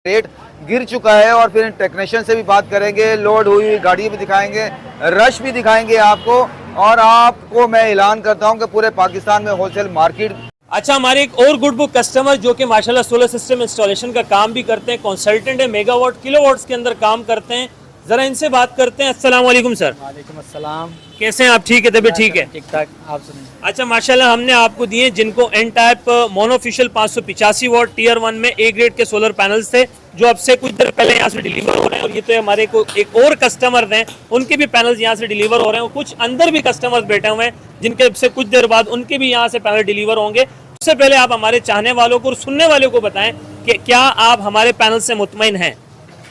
Rate गिर चुका है। और फिर टेक्नीशियन से भी बात करेंगे, लोड हुई हुई गाड़ी भी दिखाएंगे, रश भी दिखाएंगे आपको। और आपको मैं ऐलान करता हूं कि पूरे पाकिस्तान में होलसेल मार्केट। अच्छा, हमारे एक और गुड बुक कस्टमर जो कि माशाल्लाह सोलर सिस्टम इंस्टॉलेशन का काम भी करते हैं, कंसल्टेंट है, मेगावाट किलोवाट्स के अंदर काम करते हैं। जरा इनसे बात करते हैं। अस्सलाम वालेकुम सर। वालेकुम अस्सलाम। कैसे हैं आप? ठीक है, तबीयत ठीक है? ठीक ठाक, आप सुनिए। अच्छा माशाल्लाह, हमने आपको दिए जिनको एन टाइप मोनोफिशियल 585 वाट टीयर 1 में ए ग्रेड के सोलर पैनल्स थे, जो अब से कुछ देर पहले यहाँ से डिलीवर हो रहे हैं। और ये तो हमारे को एक और कस्टमर हैं, उनके भी पैनल्स यहाँ से डिलीवर हो रहे हैं। और कुछ अंदर भी कस्टमर्स बैठे हुए हैं जिनके अब से कुछ देर बाद उनके भी यहाँ से पैनल डिलीवर होंगे। उससे पहले आप हमारे चाहने वालों को और सुनने वालों को बताएं कि क्या आप हमारे पैनल से मुतमईन हैं?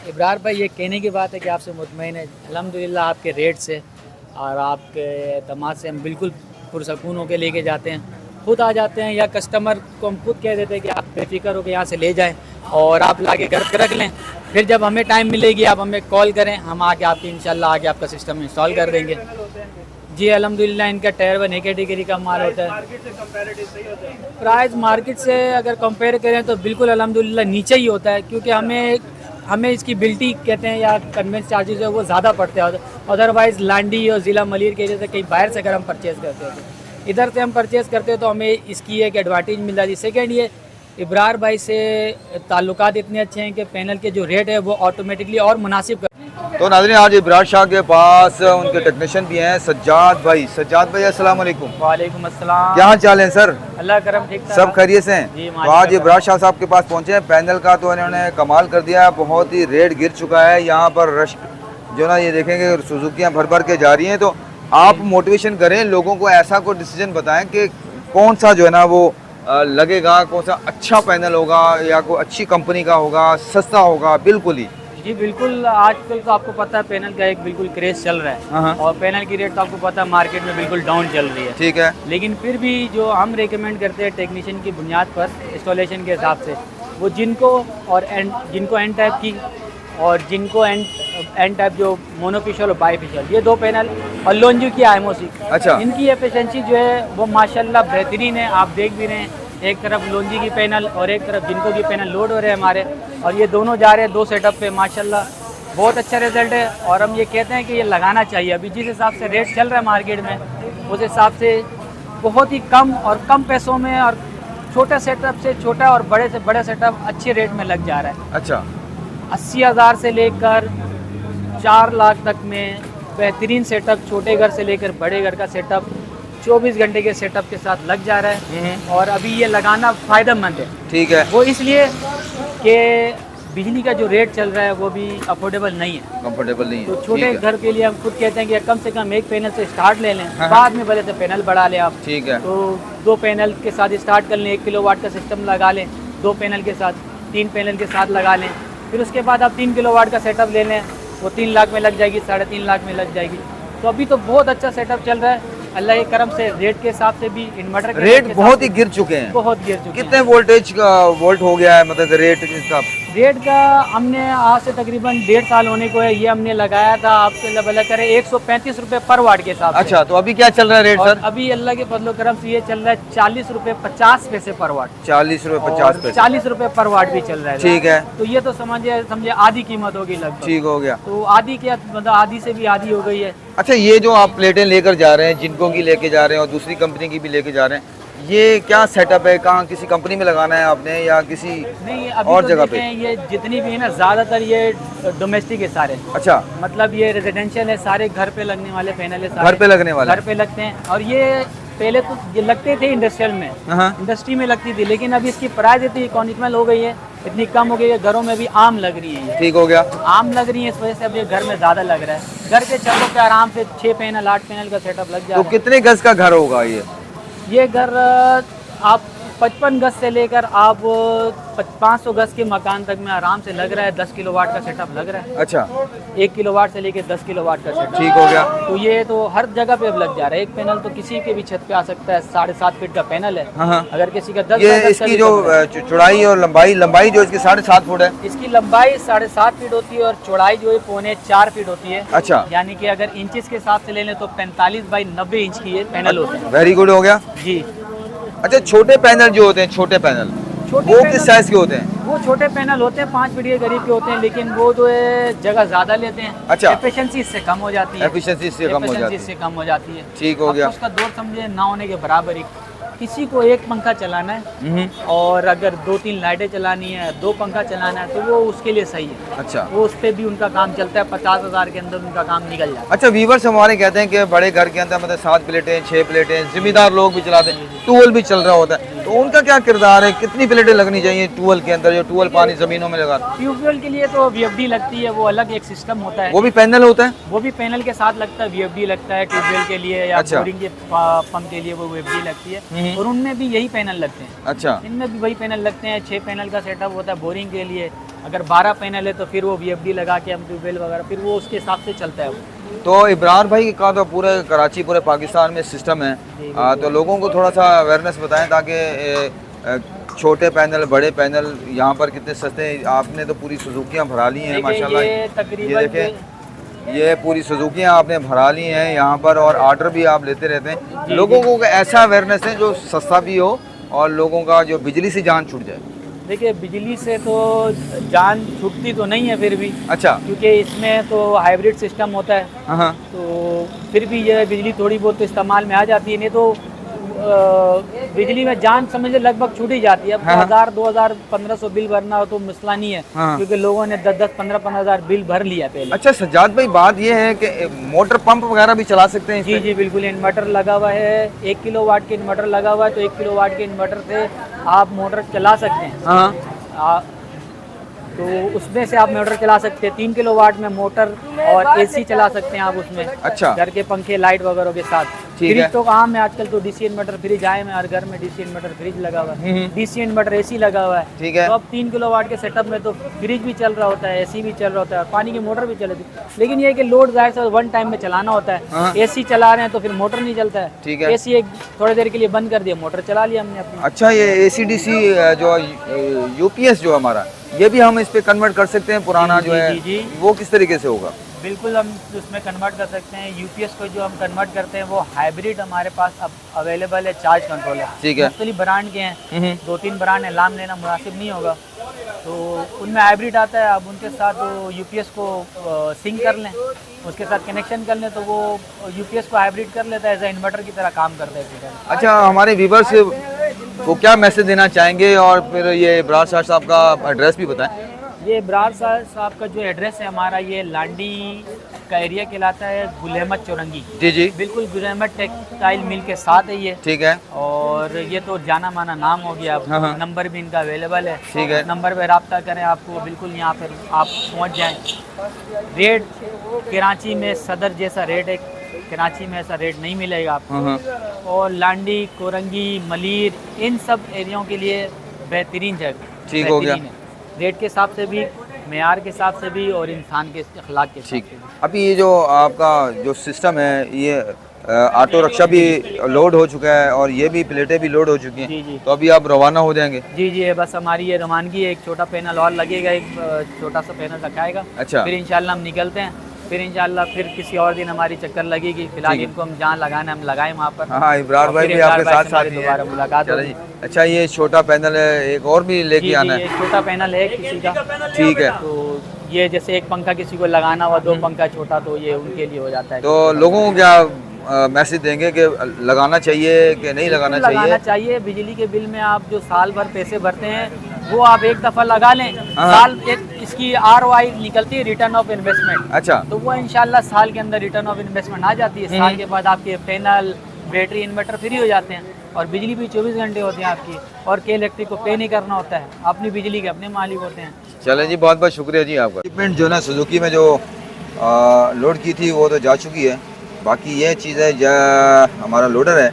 इब्रार भाई, ये कहने की बात है कि आपसे मुतमईन है अल्हम्दुलिल्लाह आपके रेट से और आपके एतमाद से हम बिल्कुल पुरसकून होकर लेके जाते हैं। खुद आ जाते हैं या कस्टमर को हम खुद कह देते हैं कि आप बेफिक्र होकर यहाँ से ले जाएं और आप लाके घर पे रख लें। फिर जब हमें टाइम मिलेगी आप हमें कॉल करें, हम आके आपकी इंशाल्लाह आके आपका सिस्टम इंस्टॉल कर देंगे। जी अल्हम्दुलिल्लाह, इनका टायर 1 कैटेगरी का माल होता है। प्राइस मार्केट से अगर कंपेयर करें तो बिल्कुल अल्हम्दुलिल्लाह नीचे ही होता है, क्योंकि हमें इसकी बिल्टी कहते हैं या कन्वेंस चार्जेस है वो ज़्यादा पड़ते हैं। अदरवाइज़ लांडी और ज़िला मलिर के जैसे कहीं बाहर से अगर हम परचेज़ करते हैं तो इधर से हम परचेज़ करते हैं तो हमें इसकी एक एडवांटेज मिल जाती है। सेकेंड, ये इब्रार भाई से ताल्लुकात इतने अच्छे हैं कि पैनल के जो रेट है वो ऑटोमेटिकली और मुनासिब कर। तो नाज़रीन, आज इब्रार शाह के पास उनके टेक्नीशियन भी हैं, सज्जाद भाई। सज्जाद भाई अस्सलाम वालेकुम। वालेकुम अस्सलाम। क्या हाल चाल है सर? अल्लाह करम, ठीक सब खैरियत से हैं? जी, तो आज इब्रार शाह साहब के पास पहुंचे हैं। पैनल का तो इन्होंने कमाल कर दिया है, बहुत ही रेट गिर चुका है यहाँ पर। रश जो ना, ये देखेंगे सुजुकियाँ भर भर के जा रही हैं। तो आप मोटिवेशन करें लोगों को, ऐसा कोई डिसीजन बताएं कि कौन सा जो है ना वो लगेगा, कौन सा अच्छा पैनल होगा या कोई अच्छी कंपनी का होगा, सस्ता होगा। बिल्कुल ही जी बिल्कुल, आजकल तो आपको पता है पैनल का एक बिल्कुल क्रेज चल रहा है और पैनल की रेट तो आपको पता है मार्केट में बिल्कुल डाउन चल रही है। ठीक है, लेकिन फिर भी जो हम रेकमेंड करते हैं टेक्नीशियन की बुनियाद पर इंस्टॉलेशन के हिसाब से, वो जिनको एन टाइप की और जिनको एन टाइप जो मोनोफिशियल और बाईफिशियल, ये 2 पैनल और लोंजू की आईएमओसी, अच्छा, इनकी एफिशिएंसी जो है वो माशाल्लाह बेहतरीन है। आप देख भी रहे हैं, एक तरफ लोंजी की पैनल और एक तरफ जिनको की पैनल लोड हो रहे हैं हमारे, और ये दोनों जा रहे हैं 2 सेटअप पे। माशाल्लाह बहुत अच्छा रिजल्ट है और हम ये कहते हैं कि ये लगाना चाहिए। अभी जिस हिसाब से रेट चल रहा है मार्केट में, उस हिसाब से बहुत ही कम और कम पैसों में और छोटे सेटअप से छोटा और बड़े से बड़ा सेटअप अच्छे रेट में लग जा रहा है। अच्छा, 80,000 से लेकर 4 लाख तक में बेहतरीन सेटअप, छोटे घर से लेकर बड़े घर का सेटअप 24 घंटे के सेटअप के साथ लग जा रहा है। और अभी ये लगाना फ़ायदेमंद है। ठीक है, वो इसलिए कि बिजली का जो रेट चल रहा है वो भी अफोर्डेबल नहीं है, कंफर्टेबल नहीं है। तो छोटे घर के लिए हम खुद कहते हैं कि कम से कम एक पैनल से स्टार्ट ले लें, हाँ। बाद में भले से पैनल बढ़ा लें आप। ठीक है, तो 2 पैनल के साथ स्टार्ट कर लें, 1 किलोवाट का सिस्टम लगा लें, 2 पैनल के साथ, 3 पैनल के साथ लगा लें। फिर उसके बाद आप 3 किलोवाट का सेटअप ले लें, वो 3 लाख में लग जाएगी, 3.5 लाख में लग जाएगी। तो अभी तो बहुत अच्छा सेटअप चल रहा है अल्लाह के करम से। रेट के हिसाब से भी इन्वर्टर के रेट बहुत ही गिर चुके हैं, बहुत गिर चुके हैं। कितने वोल्टेज का वोल्ट हो गया है मतलब रेट इसका? रेट का हमने आज से तकरीबन 1.5 साल होने को है, ये हमने लगाया था आपसे अल्लाह करे 135 रुपए पर वाट के हिसाब से। अच्छा, तो अभी क्या चल रहा है रेट सर? अभी अल्लाह के फजलो करम से ये चल रहा है 40 रुपए 50 पैसे पर वाट। 40 रुपए 50 पैसे, 40 रुपए पर वाट भी चल रहा है। ठीक है, तो ये तो समझे आधी कीमत होगी लगभग। ठीक हो गया। तो आधी के मतलब आधी से भी आधी हो गई है। अच्छा, ये जो आप प्लेटें लेकर जा रहे हैं, जिनको की लेके जा रहे हैं और दूसरी कंपनी की भी लेके जा रहे हैं, ये क्या सेटअप है? कहाँ किसी कंपनी में लगाना है आपने या किसी नहीं अभी और तो जगह पे? ये जितनी भी है ना, ज़्यादातर ये डोमेस्टिक है सारे। अच्छा, मतलब ये रेजिडेंशियल है, सारे घर पे लगने वाले पैनल है, घर पे लगने वाले? घर पे लगते हैं। और ये पहले तो ये लगते थे इंडस्ट्रियल में, इंडस्ट्री में लगती थी, लेकिन अभी इसकी प्राइस इतनी इकोनॉमिकल हो गई है, इतनी कम हो गई है, घरों में भी आम लग रही है। ठीक हो गया, आम लग रही है, इस वजह से अब ये घर में ज़्यादा लग रहा है। घर के छतों पे आराम से 6 पैनल 8 पैनल का सेटअप लग जा तो रहा है। कितने गज का घर होगा ये घर आप 55 गज से लेकर आप 500 गज के मकान तक में आराम से लग रहा है। 10 किलोवाट का सेटअप लग रहा है। अच्छा, 1 किलोवाट से लेकर 10 किलोवाट का सेटअप। ठीक हो गया। तो ये तो हर जगह पे अब लग जा रहा है। एक पैनल तो किसी के भी छत पे आ सकता है। 7.5 फीट का पैनल है। अगर किसी का 10 ये इसकी जो चौड़ाई और लंबाई जो इसकी 7.5 फुट है, इसकी लंबाई 7.5 फीट होती है और चौड़ाई जो है 3.25 फीट होती है। अच्छा, यानी कि अगर इंचेस के हिसाब से ले लें तो 45 बाई 90 इंच की ये पैनल होते हैं। वेरी गुड हो गया जी। अच्छा, छोटे पैनल जो होते हैं, छोटे पैनल वो किस साइज के होते हैं? वो छोटे पैनल होते हैं 5 फीट के करीब के होते हैं, लेकिन वो जो है जगह ज़्यादा लेते हैं। अच्छा। एफिशिएंसी इससे कम हो जाती है। एफिशिएंसी इससे कम हो जाती है। इससे कम हो जाती है। ठीक हो अब गया। तो उसका दौर समझे ना होने के बराबर ही। किसी को एक पंखा चलाना है और अगर 2-3 लाइटें चलानी है, 2 पंखा चलाना है, तो वो उसके लिए सही है। अच्छा। वो उस पर भी उनका काम चलता है, 50,000 के अंदर उनका काम निकल जाता है। अच्छा, व्यूवर्स हमारे कहते हैं कि बड़े घर के अंदर मतलब 7 प्लेटें 6 प्लेटें जिम्मेदार लोग भी चलाते हैं, ट्यूबवेल भी चल रहा होता है, तो उनका क्या किरदार है? कितनी प्लेटें लगनी चाहिए ट्यूबवेल के अंदर, जो ट्यूबवेल पानी जमीनों में लगाते हैं? ट्यूबवेल के लिए तो VFD लगती है, वो अलग एक सिस्टम होता है। वो भी पैनल होता है? वो भी पैनल के साथ लगता है, VFD लगता है ट्यूबवेल के लिए या अच्छा। बोरिंग के पंप के लिए वो VFD लगती है, और उनमें भी यही पैनल लगते हैं। अच्छा। इनमें भी वही पैनल लगते हैं। 6 पैनल का सेटअप होता है बोरिंग के लिए। अगर 12 पैनल है तो फिर वो VFD लगा के हम ट्यूबवेल वगैरह फिर वो उसके हिसाब से चलता है वो। तो इब्रार भाई का तो पूरे कराची पूरे पाकिस्तान में सिस्टम है, तो लोगों को थोड़ा सा अवेयरनेस बताएं ताकि छोटे पैनल बड़े पैनल यहाँ पर कितने सस्ते हैं। आपने तो पूरी सुजुकियाँ भरा ली हैं माशाल्लाह। ये तकरीबन ये देखें, ये पूरी सुजुकियाँ आपने भरा ली हैं यहाँ पर, और ऑर्डर भी आप लेते रहते हैं। लोगों को ऐसा अवेयरनेस है जो सस्ता भी हो और लोगों का जो बिजली से जान छूट जाए। देखिए, बिजली से तो जान छूटती तो नहीं है फिर भी। अच्छा। क्योंकि इसमें तो हाइब्रिड सिस्टम होता है, हाँ। तो फिर भी ये बिजली थोड़ी बहुत तो इस्तेमाल में आ जाती है। नहीं तो बिजली में जान समझे लगभग छूट ही जाती है। अब 1000, 2000, 1500 बिल भरना हो तो मसला नहीं है, क्योंकि लोगों ने 10-10, 15-15,000 बिल भर लिया पहले। अच्छा सज्जाद भाई, बात ये है कि मोटर पंप वगैरह भी चला सकते हैं? जी जी बिल्कुल, इन्वर्टर लगा हुआ है। 1 किलोवाट के इन्वर्टर लगा हुआ है, तो 1 किलोवाट के इन्वर्टर से आप मोटर चला सकते हैं। हाँ। तो उसमें से आप मोटर चला सकते हैं। 3 किलोवाट में मोटर और AC चला सकते हैं आप उसमें। अच्छा। घर के पंखे लाइट वगैरह के साथ। ठीक है। फ्रिज तो आम है आजकल, तो DC इन्वर्टर फ्रिज आए में, हर घर में DC इन्वर्टर फ्रिज लगा हुआ है, DC इन्वर्टर AC लगा हुआ है। ठीक है। तो अब 3 किलोवाट के सेटअप में तो फ्रिज भी चल रहा होता है, AC भी चल रहा होता है, और पानी की मोटर भी चल रही है। लेकिन ये है कि लोड जाहिर से 1 टाइम में चलाना होता है। AC चला रहे हैं तो फिर मोटर नहीं चलता है। ठीक है। AC एक थोड़ी देर के लिए बंद कर दिया, मोटर चला लिया हमने अपनी। अच्छा, ये ACDC जो UPS जो हमारा, ये भी हम इस पे कन्वर्ट कर सकते हैं पुराना जो है, जी। वो किस तरीके से होगा? बिल्कुल, हम उसमें कन्वर्ट कर सकते हैं। UPS को जो हम कन्वर्ट करते हैं वो हाइब्रिड हमारे पास अब अवेलेबल है, चार्ज कंट्रोल है। ठीक है। मुख्तलिफ ब्रांड के हैं, 2-3 ब्रांड है, नाम लेना मुनासिब नहीं होगा। तो उनमें हाइब्रिड आता है। अब उनके साथ वो UPS को सिंक कर लें, उसके साथ कनेक्शन कर लें, तो वो UPS को हाइब्रिड कर लेता है, एज ए इन्वर्टर की तरह काम करता है। अच्छा, हमारे व्यूवर्स को क्या मैसेज देना चाहेंगे, और फिर ये इब्रार शाह साहब का एड्रेस भी बताएं। ये इब्रार साहब का जो एड्रेस है हमारा, ये लांडी का एरिया कहलाता है, गुल अहमद चौरंगी। जी जी बिल्कुल, गुल अहमद टेक्सटाइल मिल के साथ है ये। ठीक है। और ये तो जाना माना नाम हो गया। हाँ। नंबर भी इनका अवेलेबल है। ठीक है। नंबर पे रब्ता करें, आपको बिल्कुल यहाँ पर आप पहुँच जाएं। रेट कराची में सदर जैसा रेट है, कराची में ऐसा रेट नहीं मिलेगा आपको। और लांडी, कोरंगी, मलीर, इन सब एरियाओं के लिए बेहतरीन जगह। ठीक हो गया। रेट के हिसाब से भी, मेयार के हिसाब से भी, और इंसान के अखलाक के ठीक। अभी ये जो आपका जो सिस्टम है, ये ऑटो रिक्शा भी लोड हो चुका है और ये भी प्लेटें भी लोड हो चुकी हैं। जी जी। तो अभी आप रवाना हो जाएंगे? जी जी, बस हमारी ये रवानगी है। एक छोटा पैनल और लगेगा, एक छोटा सा पैनल रखाएगा। अच्छा। फिर इंशाल्लाह हम निकलते हैं। फिर इंशाल्लाह फिर किसी और दिन हमारी चक्कर लगेगी। फिलहाल इनको हम जहाँ लगाना हम लगाए वहाँ पर। हाँ, इब्रार भाई भी आपके साथ साथ ही दोबारा हैं। मुलाकात चलो होगी। जी। अच्छा, ये छोटा पैनल है, एक और भी लेके आना है? एक छोटा पैनल है किसी का। ठीक है। तो ये जैसे एक पंखा किसी को लगाना हुआ, 2 पंखा छोटा, तो ये उनके लिए हो जाता है। तो लोगों को क्या मैसेज देंगे कि लगाना चाहिए कि नहीं लगाना लगाना चाहिए? चाहिए। बिजली के बिल में आप जो साल भर पैसे भरते हैं वो आप एक दफ़ा लगा लें। हाँ। साल एक इसकी ROI निकलती है, रिटर्न ऑफ इन्वेस्टमेंट। अच्छा। तो वो इंशाल्लाह साल के अंदर रिटर्न ऑफ इन्वेस्टमेंट आ जाती है। साल के बाद आपके पैनल, बैटरी, इन्वर्टर फ्री हो जाते हैं, और बिजली भी 24 घंटे होती है आपकी, और के इलेक्ट्रिक को पे नहीं करना होता है। अपनी बिजली के अपने मालिक होते हैं। चलें जी, बहुत बहुत शुक्रिया जी आपका। शिपमेंट जो ना सुजुकी में जो लोड की थी वो तो जा चुकी है। बाकी ये चीज़ है, हमारा लोडर है,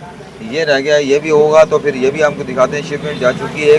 ये रह गया। ये भी होगा तो फिर ये भी हमको दिखाते हैं। शिपमेंट जा चुकी है।